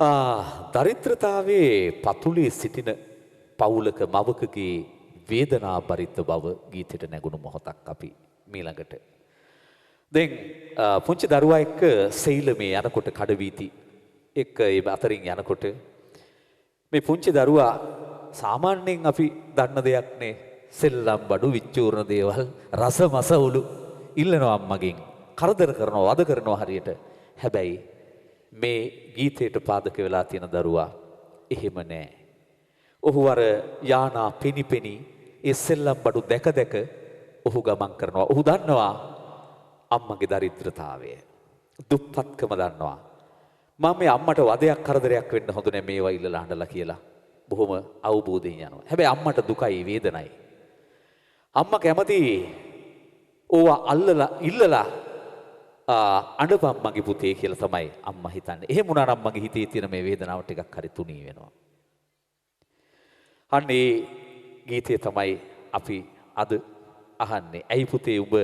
දරිද්‍රතාවයේ පතුලේ සිටින පවුලක මවකගේ වේදනා බරිත බව ගීතයට නැගුණු මොහොතක් අපි මීළඟට. දැන් පුංචි දරුවා එක්ක සෙයිලමේ යනකොට කඩවීති එක්ක ඒ අතරින් යනකොට මේ පුංචි දරුවා සාමාන්‍යයෙන් අපි දන්න දෙයක් නේ සෙල්ලම් බඩු විච්චූර්ණ දේවල් රස මසවුලු ඉල්ලනවා අම්මගෙන් කරදර කරනවා වද කරනවා හරියට. හැබැයි මේ ගීතයට පාදක වෙලා තියෙන දරුවා එහෙම නෑ. ඔහු අර යානා පිනිපෙනි ඒ සෙල්ලම් බඩු දැක දැක ඔහු ගමන් කරනවා. ඔහු දන්නවා අම්මගේ දරිද්‍රතාවය. දුප්පත්කම දන්නවා. මම මේ අම්මට වදයක් කරදරයක් වෙන්න හොඳ නෑ මේවා ඉල්ලලා හඬලා කියලා. බොහොම අවබෝධයෙන් යනවා. හැබැයි අම්මට දුකයි වේදනයි. අම්මා කැමති ඕවා අල්ලලා ඉල්ලලා අඬපන් මගේ පුතේ කියලා තමයි අම්මා හිතන්නේ. එහෙම වුණා නම් මගේ හිතේ තියෙන මේ වේදනාව ටිකක් හරි තුනී වෙනවා. අන්න ඒ ගීතය තමයි අපි අද අහන්නේ. ඇයි පුතේ උඹ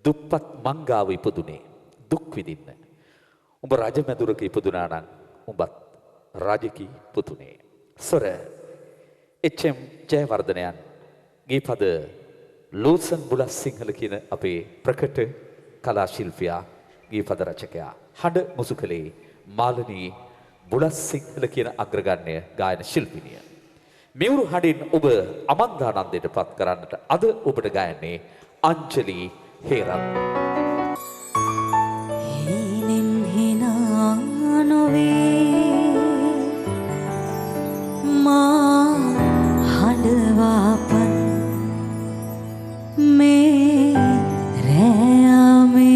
දුප්පත් මංගාව ඉපදුනේ දුක් විඳින්න. උඹ රජමැදුරක ඉපදුනා නම් උඹත් රජකී පුතුනේ. සොර එච්.එම්. ජයවර්ධනයන් ගීපද ලෝසන් බුලස් සිංහල කියන අපේ ප්‍රකට කලා ශිල්පියා ගීපද රචකයා හඬ මුසු කළේ මාලනී බුලස් සිංහල කියන අග්‍රගණ්‍ය ගායන ශිල්පිනිය. මෙවුරු හඬින් ඔබ අමන්දානන්දයට පත් කරන්නට අද ඔබට ගයන්නේ අංජලි හේරත්. හීනෙන් හිනා නොවේ මා හඬවාපන් මේ රෑමේ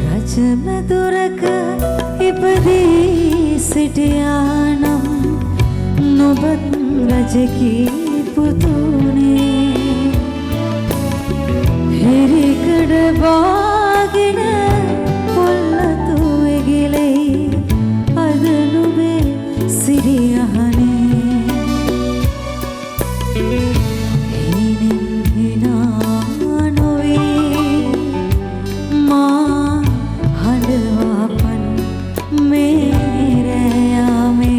රජමැදුරක ඉපදී සිටියානම් නොබත් රජකී පුතුනේ හිරිකඩ බාගෙන පොල්ලතු එගිලෙයි අද නුඹේ සිරියහනේ හීනෙන් හිනා නොවේ මා හඬවාපන් මේ රෑයාමේ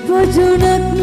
පොජුනක්